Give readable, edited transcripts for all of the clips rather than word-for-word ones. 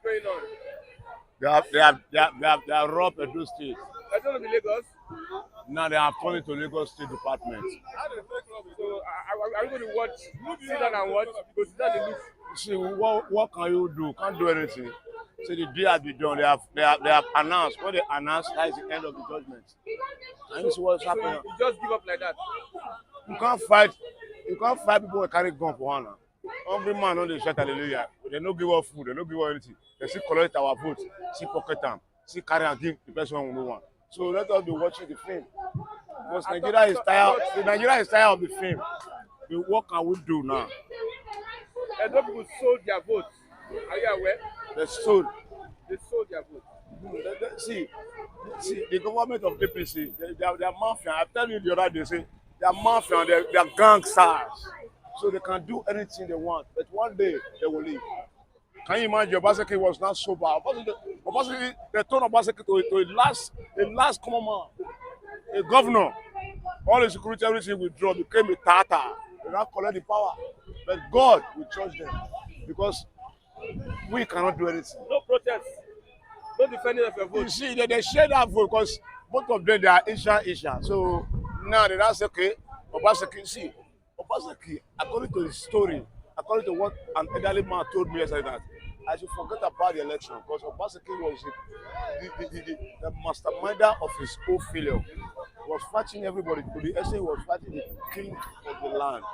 going on? They have robbed Edo State. I don't know the Lagos. Now they have turned it to Lagos State Department. So are we going to watch? Sit down and watch. Go sit down and look. See, what can you do? Can't do anything. So the deal has been done. They have announced. When they announce, that is the end of the judgment. And this is what's So happening. you just give up like that. You can't fight. You can't fight people who carry gun for one. Hungry man on the shout hallelujah. They no give us food. They no give us anything. They still collect our votes. Still pocket them. Still carry and give the person who no want. So let us be watching the film. Because Nigeria is tired. Nigeria is tired of the film. What can we do now? And those people sold their votes. Are you aware? They sold. They sold their votes. See, the government of APC, they are mafia. I'm telling you the other day, say they are mafia. They are gangsters. So they can do anything they want. But one day they will leave. Can you imagine? Obaseki was not sober. Obaseki, they turned Obaseki to a last common man, a governor. All the security, everything withdraw, became a Tata. They now collect the power. But God will judge them because we cannot do anything. No protest. No defending of your You vote. see, they share that vote because both of them they are Asian. So now they now say, okay, Obaseki, see, Obaseki, according to the story, according to what an elderly man told me yesterday, that I should forget about the election because Obaseki was the masterminder of his own failure. He was fighting everybody. To the essay, he was fighting the king of the land,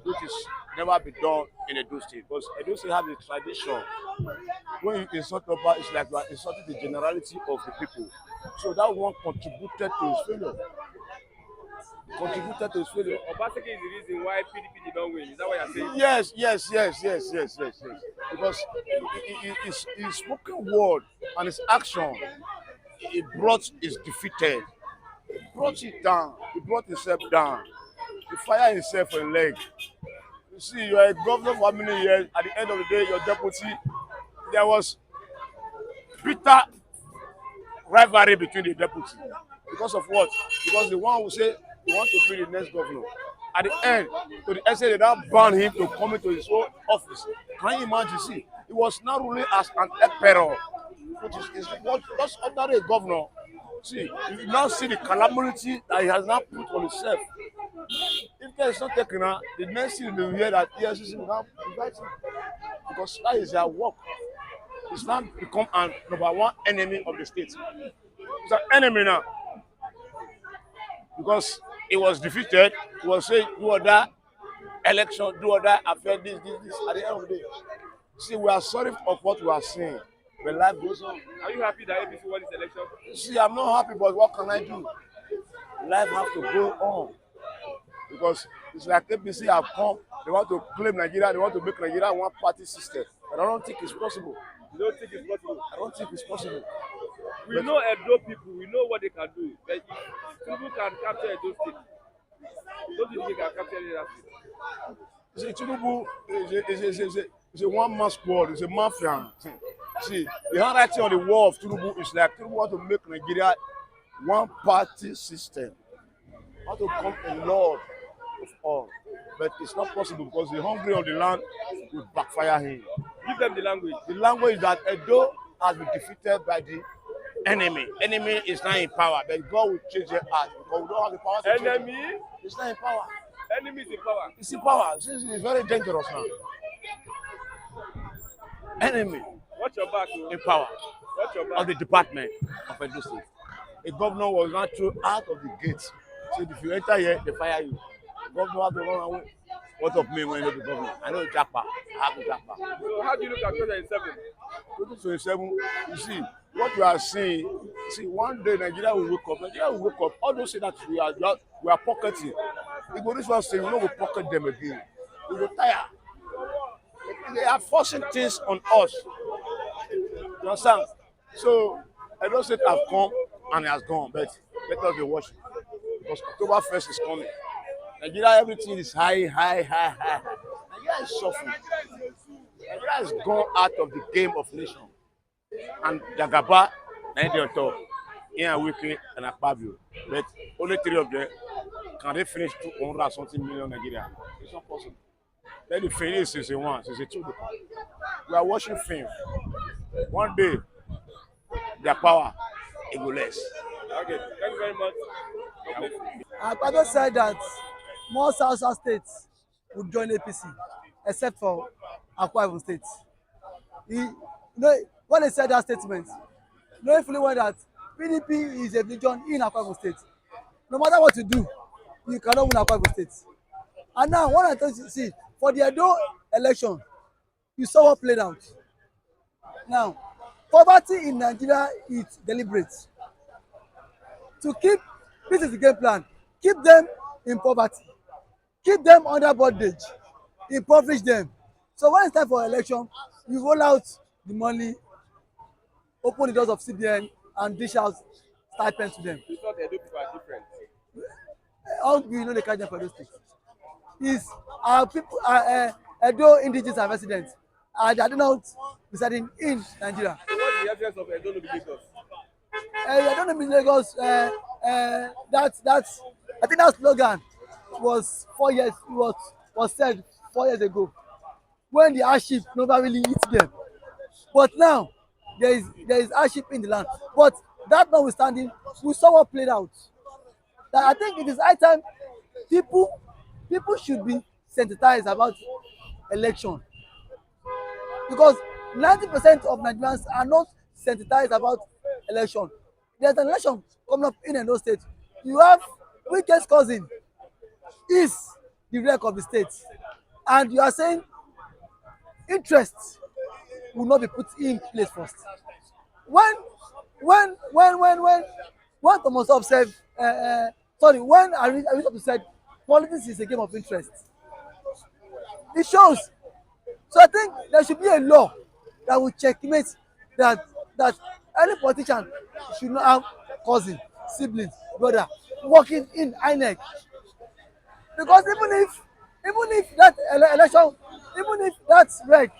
which is never been done in Edo State. Because Edo State have a tradition. When you insult Oba, it's like you are insulting the generality of the people. So that one contributed to his failure. Contributed to his failure. Obaseki is the reason why PDP did not win. Is that what you're saying? Yes. Because his spoken word and his action, he brought his defeated. He brought it down. He brought himself down. He fired himself a leg. You see, you are a governor for how many years? At the end of the day, your deputy, there was bitter rivalry between the deputy. Because of what? Because the one who say he want to be the next governor. At the end, to the essay, they now ban him to come into his own office. Can you imagine? See, he was now ruling as an emperor, which is what just under a governor. See, you now see the calamity that he has now put on himself. If care is not taken out, the next thing they will hear that EFCC will now invite him because that is their work. It's now become an number one enemy of the state. It's an enemy now because he was defeated. He was saying, do other election, do other affair, this. At the end of the day, see, we are sorry of what we are seeing. But life goes on. Are you happy that APC won this election? See, I'm not happy, but what can I do? Life has to go on. Because it's like APC have come, they want to claim Nigeria, they want to make Nigeria one party system. But I don't think it's possible. You don't think it's possible? I don't think it's possible. We know Edo people, we know what they can do. But if Tinubu can capture Edo State, don't you think he can capture Edo State? See, Tinubu is a one-man squad, it's a mafia. See, the handwriting on the wall of Tinubu is like Tinubu want to make Nigeria one party system. Want to come a lord of all. But it's not possible because the hungry on the land will backfire him. Give them the language. The language that Edo has been defeated by the enemy. Enemy is not in power, but God will change their heart because we don't have the power to change it. Enemy? It's not in power. Enemy is in power. It's in power. It's very dangerous now. Enemy Watch your back, in power Watch your back. of the department of Edo State. A governor was not thrown out of the gates. So if you enter here, they fire you. The governor has to run away. What of me when I know the governor? I know Japa. I have the Japa. So how do you look at 2027? 2027, you see, what we are seeing, see, one day Nigeria will wake up. Nigeria will wake up. All those say that we are pocketing. If this one say we don't go pocket them again. We go tire. They are forcing things on us. You understand? So Edo State have come and it has gone, but let us be watching. Because October 1st is coming. Nigeria, everything is high. Nigeria is suffering. Nigeria has gone out of the game of nation. And Jagaba, Nigeria on top. Ian Wiki and Akpabio. But only three of them, can they finish 200 something million Nigeria? It's not possible. Then the finish is a one, it's a two. We are watching film. One day, their power it will less. Okay, thank you very much. Okay. Akwa said that more South states would join APC, except for Akwa Ibom State. When they said that statement, knowing fully well that PDP is a religion in Akwa Ibom State. No matter what you do, you cannot win Akwa Ibom State. And now, what I tell you, see, for the Edo election, you saw what played out. Now, poverty in Nigeria is deliberate. To keep, this is the game plan, keep them in poverty, keep them under bondage, impoverish them. So when it's time for election, you roll out the money, open the doors of CBN, and dish out stipend to them. You thought Edo people are different. How do you know they catch them for those things? Is our people, Edo indigenous and residents, they are not residing in Nigeria. So what's the evidence of Edo no be Lagos? I don't know in Lagos. That's I think that slogan was 4 years was said 4 years ago when the hardship never really hit them. But now there is hardship in the land. But that notwithstanding, we saw what played out. That I think it is high time people should be sensitized about election because 90% of Nigerians are not sensitized about election. There's an election coming up in Edo State. You have weakest cousin is the wreck of the state, and you are saying interest will not be put in place first. When when Thomas Hobbes said, when Aristotle said politics is a game of interest, it shows. So I think there should be a law that will checkmate that any politician should not have cousin, siblings, brother working in INEC. Because even if that election, even if that reg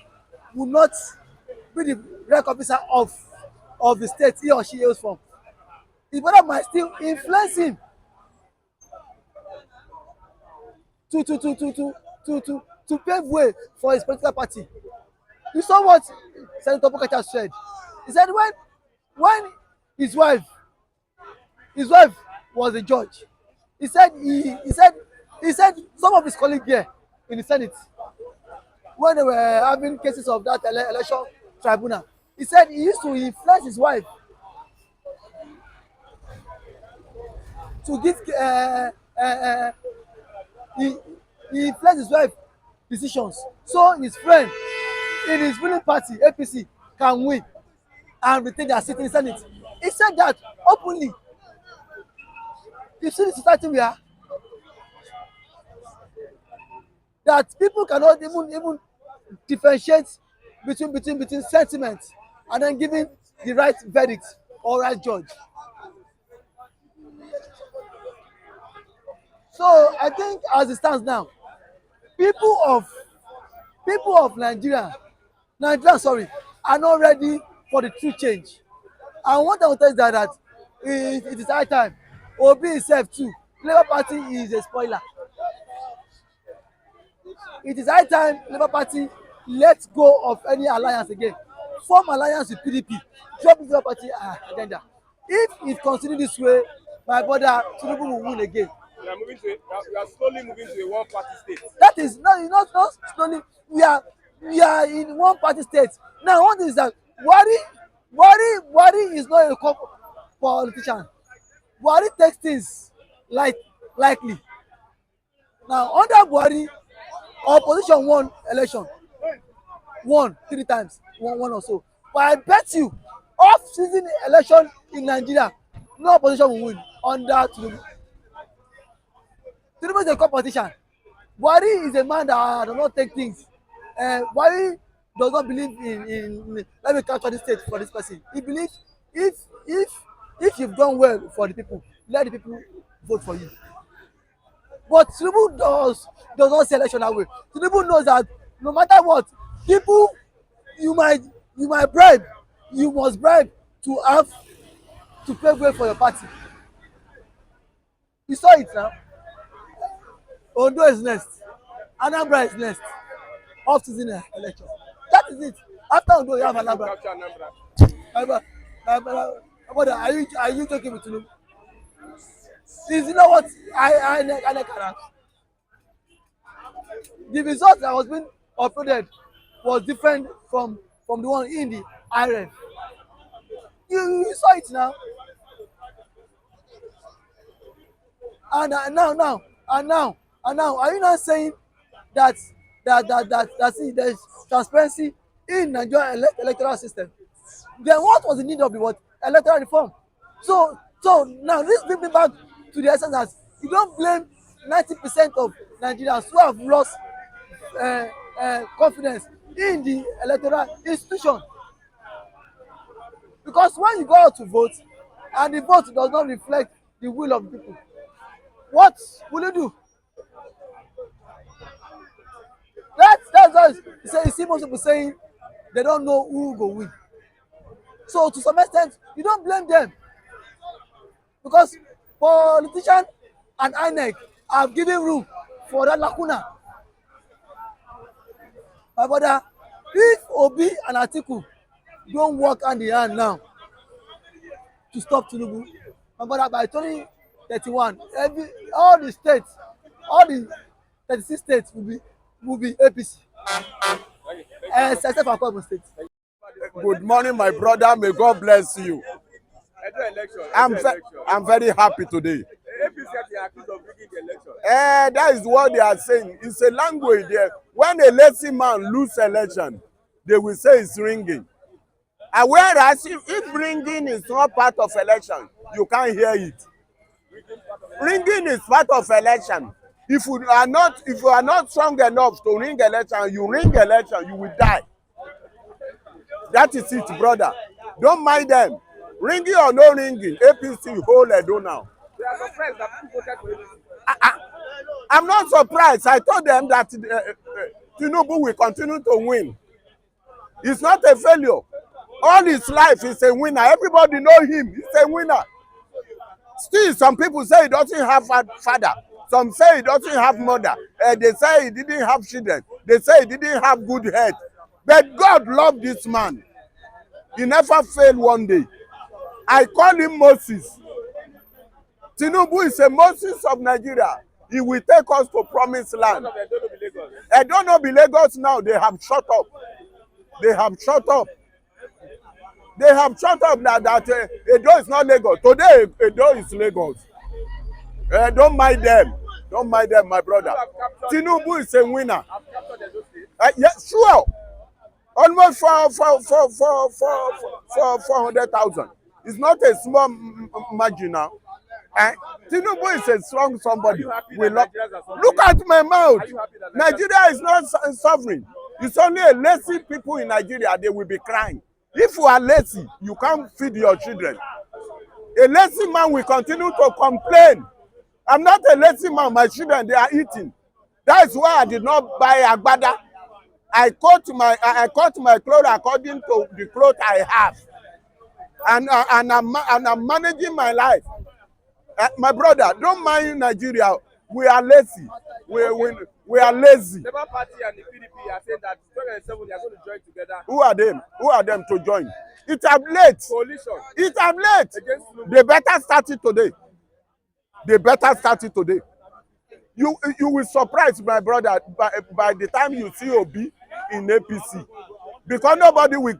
will not be the reg officer of the state he or she hails from, his brother might still influence him to pave way for his political party. You saw what Senator Pokacha said. He said when his wife was a judge, he said some of his colleagues here in the Senate, when they were having cases of that election tribunal, he said he used to influence his wife to give he influenced his wife decisions so his friend in his ruling party APC can win and retain their seat in the Senate. He said that openly. You see the society we are, that people cannot even differentiate between sentiment and then giving the right verdict or right judge. So I think as it stands now, people of Nigeria are not ready for the true change. And what I want to tell you is that it is high time. Obi himself too, Labour Party is a spoiler. It is high time Labour Party let go of any alliance again. Form alliance with PDP, drop the Labour Party agenda. If it continue this way, my brother Tinubu will win again. We are slowly moving to a one party state. That is not slowly. We are in one party state. Now one thing is that Buhari is not a politician. Buhari takes things lightly. Now under Buhari, opposition won election, won 3 times, won or so. But I bet you, off-season election in Nigeria, no opposition will win under Tinubu. Tinubu is a competition. Buhari is a man that does not take things. Buhari does not believe in let me capture this state for this person. He believes if you've done well for the people, let the people vote for you. But Tinubu does not see election that way. Tinubu knows that no matter what, people you might bribe, you must bribe to pave way for your party. You saw it now. Ondo is next. Anambra is next. Off-season election. That is it. After Ondo, you have APC will Anambra. capture Anambra. My brother, are you joking with Tinubu? Is you know what I can. The result that was being uploaded was different from the one in the IRF. You saw it now. And now, are you not saying that see, there is transparency in Nigeria electoral system? Then what was the need of the what electoral reform? So now this brings me back to the essence that you don't blame 90% of Nigerians who have lost confidence in the electoral institution, because when you go out to vote and the vote does not reflect the will of the people, what will you do? That's why you see most people saying they don't know who go win. So to some extent you don't blame them, because politicians and INEC have given room for that lacuna. My brother, if Obi and Atiku don't work hand in hand now to stop Tinubu, my brother, by 2031 all the states, all the 36 states will be APC, except for Akwa State. Good morning, my brother. May God bless you. Edo election. I'm very happy today. APC are accused of rigging the election. That is what they are saying. It's a language there. When a lazy man lose election, they will say it's ringing. And whereas if ringing is not part of election, you can't hear it. Ringing is part of election. If you are not strong enough to ring election, you ring election, you will die. That is it, brother. Don't mind them. Ringing or no ringing, APC hold Edo now. They are surprised that people voted for APC. I'm not surprised. I told them that Tinubu will continue to win. He's not a failure. All his life he's a winner. Everybody know him. He's a winner. Still, some people say he doesn't have father. Some say he doesn't have mother. They say he didn't have children. They say he didn't have good head. But God loved this man. He never failed one day. I call him Moses. Tinubu is a Moses of Nigeria. He will take us to promised land. I don't know be Lagos now. They have shut up. They have shut up. They have shut up that Edo is not Lagos. Today, Edo is Lagos. Don't mind them. Don't mind them, my brother. Tinubu is a winner. Yes, sure. Almost 400,000. It's not a small margin now. Tinubu is a strong somebody. Look at my mouth. Nigeria is not suffering. It's only a lazy people in Nigeria. They will be crying. If you are lazy, you can't feed your children. A lazy man will continue to complain. I'm not a lazy man. My children, they are eating. That is why I did not buy agbada. I cut my clothes according to the clothes I have, and I'm managing my life. My brother, don't mind Nigeria. We are lazy. We are lazy. Labour Party and the PDP are saying that 2027 they are going to join together. Who are them? Who are them to join? It's late. Coalition. It's late. Against Tinubu. They better start it today. They better start it today. You will surprise, my brother, by the time you see Obi in APC, because nobody will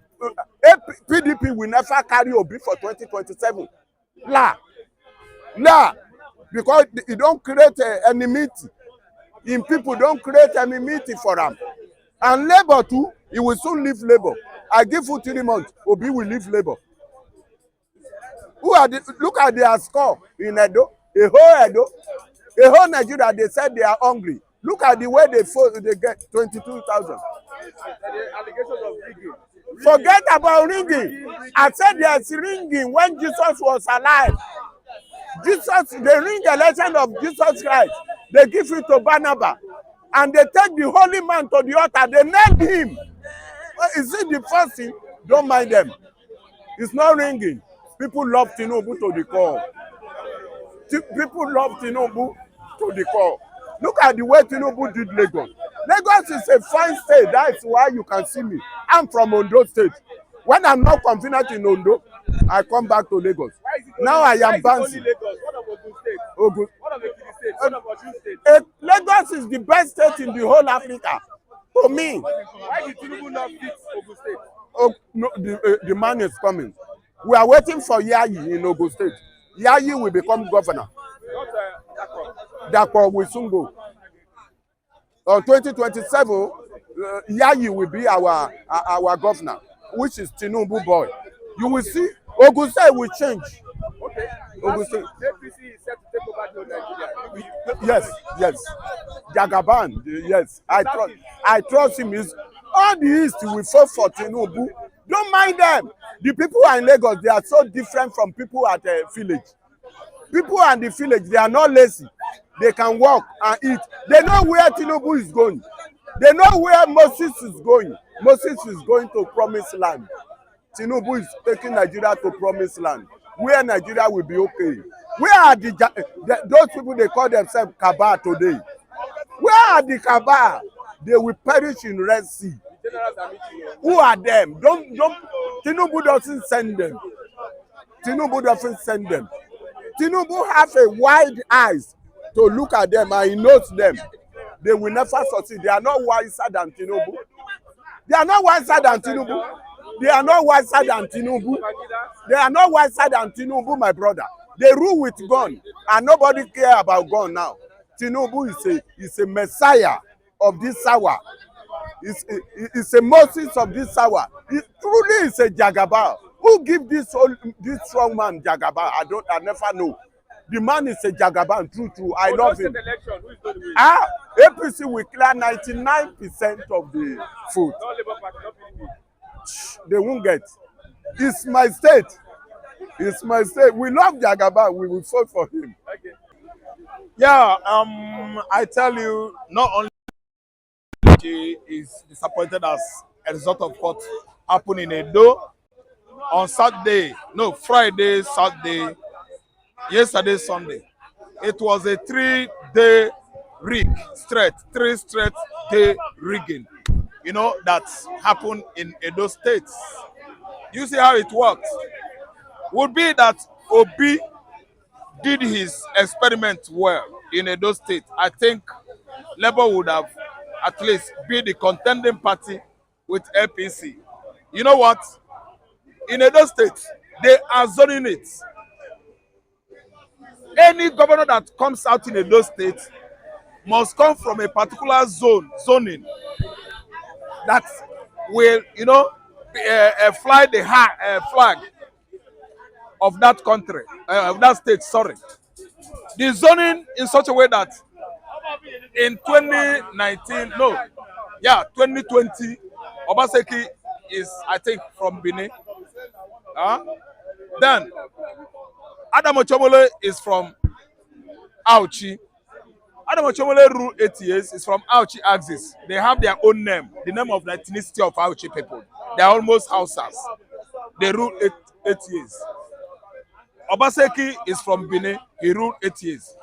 PDP will never carry Obi for 2027. La, because it don't create enmity in people, don't create enmity for them. And Labour too, he will soon leave Labour. I give you 3 months, Obi will leave Labour. Look at their score in Edo, a whole Nigeria. They said they are hungry. Look at the way they get 22,000. The allegations of rigging. Forget about ringing. I said there's ringing when Jesus was alive. They ring the legend of Jesus Christ. They give it to Barnabas. And they take the holy man to the altar. They nailed him. Is it the first thing? Don't mind them. It's not ringing. People love Tinubu to the core. People love Tinubu to the core. Look at the way Tinubu did Lagos. Lagos is a fine state. That's why you can see me. I'm from Ondo State. When I'm not confident in Ondo, I come back to Lagos. Now I am bouncing. Lagos? What of Ogun State? Ogun. What of Ekiti State? What of Osun State? Lagos is the best state in the whole Africa. To me. Why did Tinubu not fix Ogun State? Oh, no, the man is coming. We are waiting for Yayi in Ogun State. Yayi will become governor. Not Akwa. Dapo will soon go. On 2027, Yayi will be our governor, which is Tinubu boy. You will see Ogun State will change. Okay. Ogun State. APC is set to take over the Nigeria. Yes. Jagaban, yes. I trust him. All the East will vote for Tinubu. Don't mind them. The people in Lagos, they are so different from people at the village. People at the village, they are not lazy. They can walk and eat. They know where Tinubu is going. They know where Moses is going. Moses is going to promised land. Tinubu is taking Nigeria to promised land, where Nigeria will be okay. Where are those people they call themselves Kaaba today? Where are the Kaaba? They will perish in Red Sea. Who are them? Don't. Tinubu doesn't send them. Tinubu doesn't send them. Tinubu have a wide eyes to look at them and he knows them. They will never succeed. They are not wiser than Tinubu. They are not wiser than Tinubu. They are not wiser than Tinubu. They are not wiser than Tinubu, my brother. They rule with gun and nobody care about gun now. Tinubu is a messiah of this hour. It's a Moses of this hour. He truly is a Jagaba. Who give this strong man Jagaba? I never know. The man is a Jagaban, true. I love him. Election, who is going to win? APC will clear 99% of the vote. No Labour Party, no PDP. They won't get. It's my state. It's my state. We love Jagaban. We will vote for him. Okay. Yeah, I tell you, not only he is disappointed as a result of what happened in Edo on Friday, Saturday, yesterday, Sunday. It was a 3-day rig, three straight day rigging, that happened in Edo State. You see how it worked? Would be that Obi did his experiment well in Edo State. I think Labour would have at least been the contending party with APC. You know what? In Edo State, they are zoning it. Any governor that comes out in Edo State must come from a particular zoning that will, fly the flag of that country, of that state, sorry. The zoning in such a way that in 2020, Obaseki is, I think, from Benin. Then, Adam Ochomole is from Auchi. Adam Ochomole ruled 8 years, is from Auchi Axis. They have their own name, the name of the ethnicity of Auchi people. They are almost Hausas. They ruled 8 years. Obaseki is from Benin. He ruled 8 years.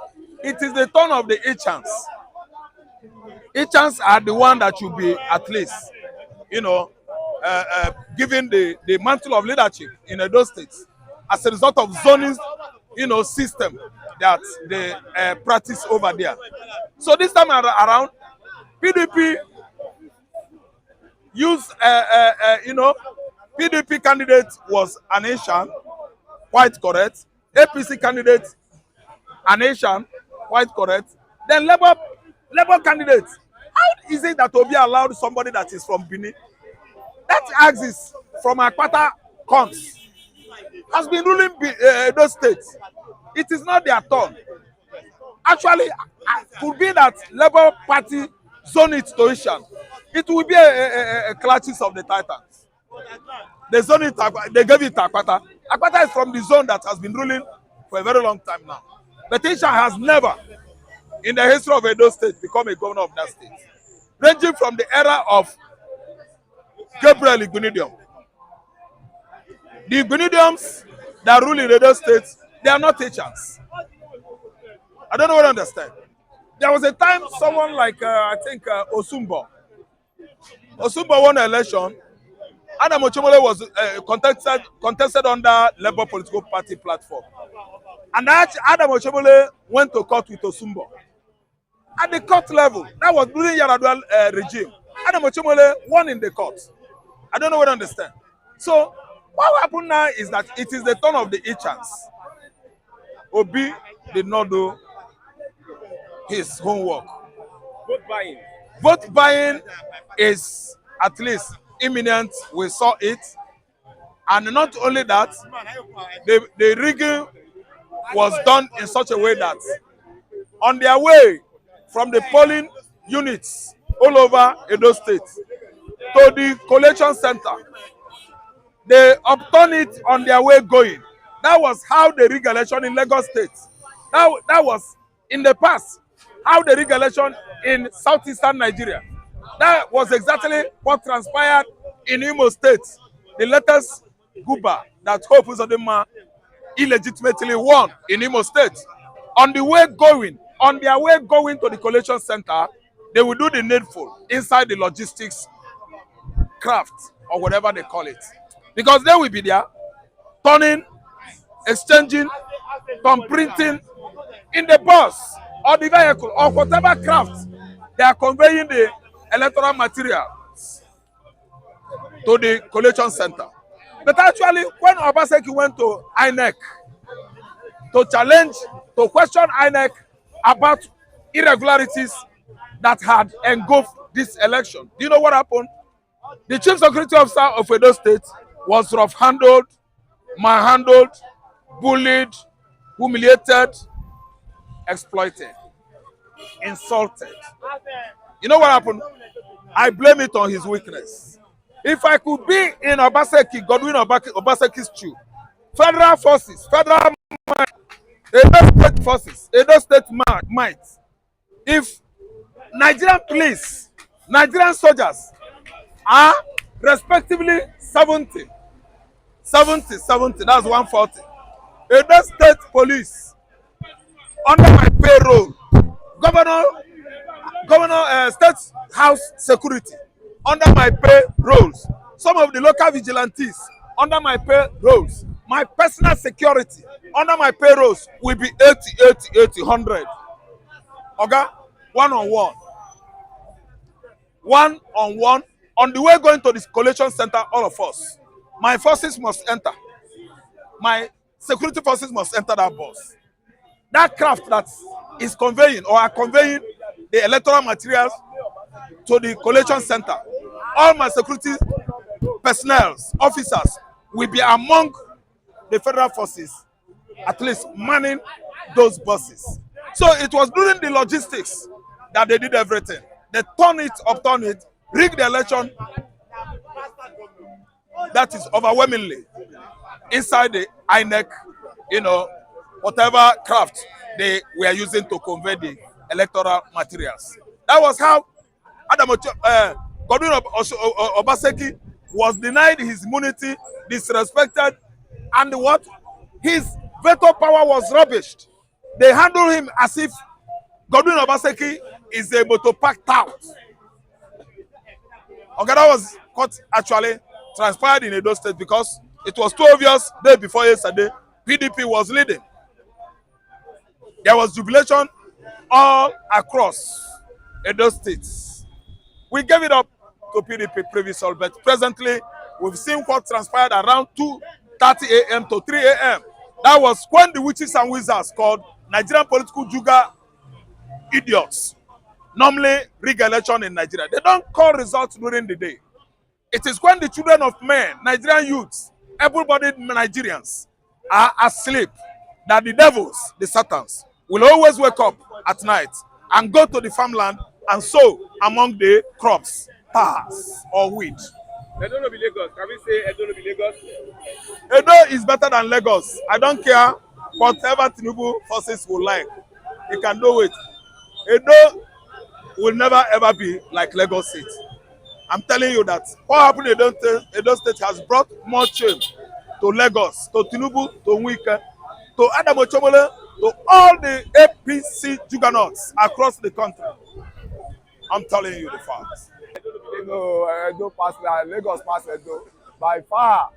It is the turn of the Ichans. Ichans are the one that should be at least, given the mantle of leadership in Edo State as a result of zoning, system that they practice over there. So this time around, PDP used, PDP candidate was an Asian, quite correct. APC candidate, an Asian, quite correct. Then Labour candidate. How is it that Obi allowed somebody that is from Benin? That axis from Akwa comes, has been ruling those states. It is not their turn. Actually, could be that Labour Party zone it to Asian. It will be a clashes of the Titans. They zone it. They gave it to Akwa. Akwa is from the zone that has been ruling for a very long time now. But Asian has never, in the history of Edo State, become a governor of that state. Ranging from the era of Gabriel Igunidium. The Igunidiums that rule in Edo State, they are not Asians. I don't know what I understand. There was a time someone like, I think, Osumbo won the election. Adam Ochomole was contested under Labour Political Party platform. And that Adam Ochomole went to court with Osumbo. At the court level, that was during Yaradua regime. Adam Ochomole won in the court. I don't know what I understand. So, what happened now is that it is the turn of the Ichans. Obi did not do his homework. Vote buying. Vote buying is at least imminent. We saw it. And not only that, the rigging was done in such a way that on their way from the polling units all over Edo State to the collection center, they upturned it on their way going. That was how they rigged election in Lagos State. That was in the past how they rigged election in southeastern Nigeria. That was exactly what transpired in Imo State, the latest Guba that Hope Uzodinma illegitimately won in Imo State. On their way going to the collation center, they will do the needful inside the logistics craft or whatever they call it. Because they will be there, turning, exchanging, printing in the bus or the vehicle or whatever craft they are conveying the electoral materials to the collation center. But actually, when Obaseki went to INEC to challenge, to question INEC about irregularities that had engulfed this election, do you know what happened? The chief security officer of Edo State was rough-handled, manhandled, bullied, humiliated, exploited, insulted. You know what happened? I blame it on his weakness. If I could be in Obaseki, Godwin Obaseki's shoe, federal forces, federal might, Edo State forces, Edo State might, if Nigerian police, Nigerian soldiers are respectively 70, that's 140. Edo State police under my payroll, governor state house security under my payrolls, some of the local vigilantes under my payrolls, my personal security under my payrolls will be 80, 100. Okay? One-on-one, on the way going to this collation center, all of us, my forces must enter, my security forces must enter that bus. That craft that is conveying or are conveying the electoral materials to the collation center, all my security personnel, officers will be among the federal forces, at least manning those buses. So it was during the logistics that they did everything. They upturn it, rig the election. That is overwhelmingly inside the INEC, whatever craft they were using to convey the electoral materials. That was how Godwin Obaseki was denied his immunity, disrespected, and what? His veto power was rubbished. They handled him as if Godwin Obaseki is able to pack out. Okay, that was what actually transpired in Edo State because it was too obvious day before yesterday, PDP was leading. There was jubilation all across Edo State. We gave it up to PDP previously, but presently we've seen what transpired around 2:30 a.m. to 3 a.m. That was when the witches and wizards called Nigerian political juga idiots normally rig election in Nigeria. They don't call results during the day. It is when the children of men, Nigerian youths, able-bodied Nigerians are asleep that the devils, the satans, will always wake up at night and go to the farmland and sow among the crops, tares or wheat. Edo no be Lagos. Can we say Edo no be Lagos? Edo is better than Lagos. I don't care whatever Tinubu forces will like. He can do it. Edo will never ever be like Lagos State. I'm telling you that what happened in Edo State has brought more shame to Lagos, to Tinubu, to Wike, to Adam Ochomole, to all the APC juggernauts across the country. I'm telling you the facts. No, Edo pass Lagos pass Edo by far.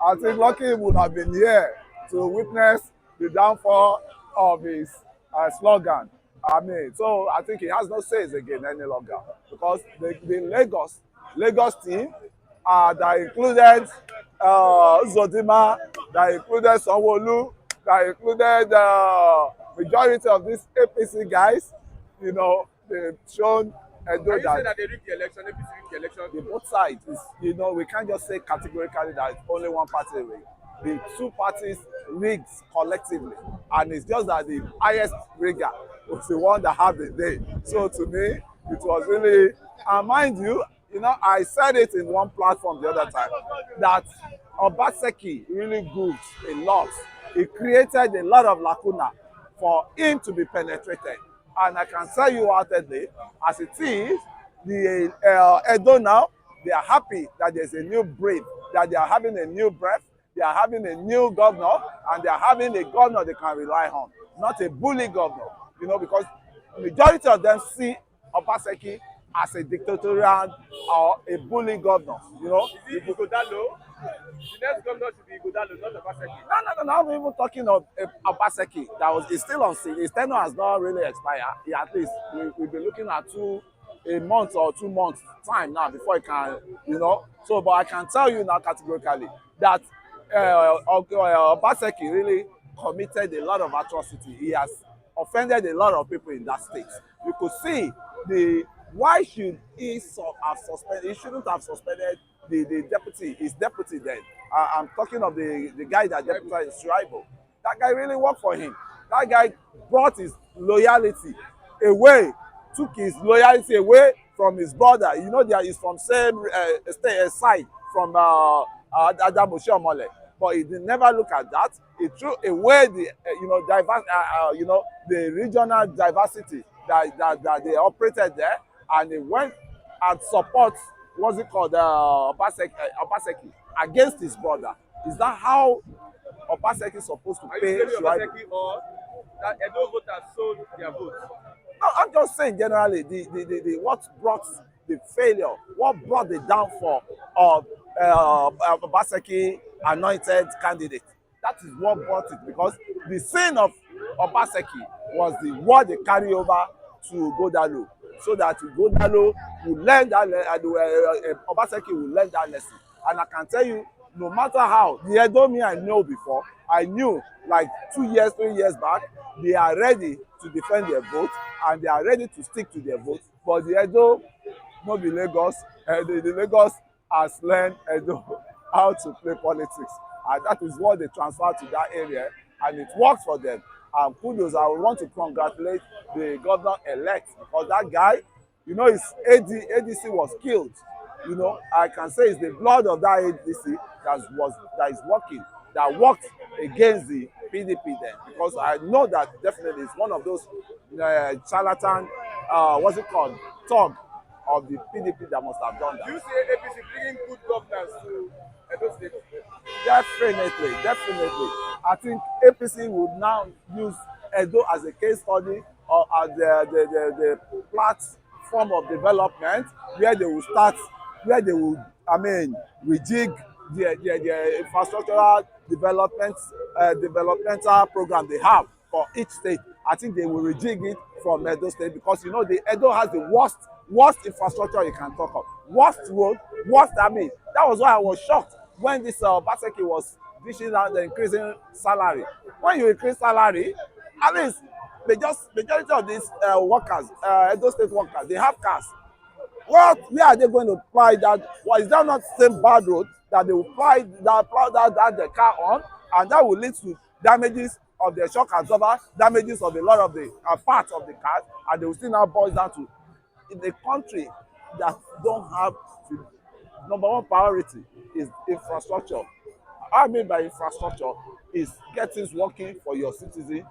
I think Lucky would have been here to witness the downfall of his slogan. I mean, so I think he has no says again any longer because the Lagos team that included Uzodinma, that included Sanwo-Olu, that included majority of these APC guys, you know, they've shown Edo Can you say that that they rigged the election, APC rigged the election? the both sides is, you know, we can't just say categorically that only one party rigged. The two parties rigged collectively, and it's just that the highest rigger was the one that had the day. So to me, it was really, and mind you, you know, I said it in one platform the other time that Obaseki really good a lot. He created a lot of lacuna for him to be penetrated. And I can tell you outwardly, as it is, the Edo now, they are happy that there's a new breath, that they are having a new breath, they are having a new governor, and they are having a governor they can rely on, not a bully governor, you know, because majority of them see Obaseki as a dictatorial or a bully governor, you know. Is it Igodalo? The next governor should be Igodalo, not Obaseki. No, I'm even talking of Obaseki. That was, is still on scene. His tenure has not really expired. He, at least we'll be looking at a month or 2 months time now before he can, you know. So, but I can tell you now categorically that Obaseki really committed a lot of atrocity. He has offended a lot of people in that state. You could see why should he have suspended? He shouldn't have suspended the deputy, his deputy then. I'm talking of the guy that deputized Shuaibu. That guy really worked for him. That guy brought his loyalty away, took his loyalty away from his brother. You know, there is from same side from Adam Oshiomhole. But he did never look at that. He threw away the the regional diversity that they operated there, and he went and support what's it called Obaseki against his brother. Is that how Obaseki is supposed to Are pay you saying Shuaibu? Obaseki or that Edo voters sold their votes? No, I'm just saying generally the what brought the failure, what brought the downfall of Obaseki anointed candidate. That is what brought it, because the sin of Obaseki was the what they carry over to Godalo, so that Godalo will learn that Obaseki will learn that lesson. And I can tell you, no matter how the Edomi I know before, I knew like 2 years, 3 years back, they are ready to defend their vote and they are ready to stick to their vote. But the Edo, not the Lagos, the Lagos has learned Edo how to play politics, and that is what they transferred to that area, and it works for them. And kudos, I want to congratulate the governor-elect, because that guy, you know, his ADC was killed. You know, I can say it's the blood of that ADC that is working, that worked against the PDP then, because I know that definitely it's one of those charlatan, what's it called, thug of the PDP that must have done that. Do you see APC bringing good governance to Edo State? Definitely. I think APC would now use Edo as a case study or as the platform of development where they will start, where they will, I mean, rejig the infrastructural developmental program they have for each state. I think they will rejig it from Edo State, because you know the Edo has the worst infrastructure you can talk of. Worst road, worst, I mean, that was why I was shocked when this Obaseki was dishing out the increasing salary. When you increase salary, at least majority of these workers, Edo State workers, they have cars. Where are they going to ply that? Well, is that not the same bad road that they will plow the car on, and that will lead to damages of the shock absorber, damages of a lot of the parts of the car, and they will still now boil down to, in a country that don't have the number one priority is infrastructure. What I mean by infrastructure is get things working for your citizen,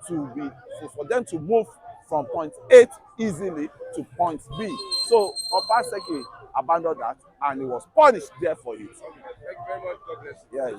for them to move from point A easily to point B. So Obaseki abandoned that, and he was punished there for it. Thank you very much. God bless you. Yeah,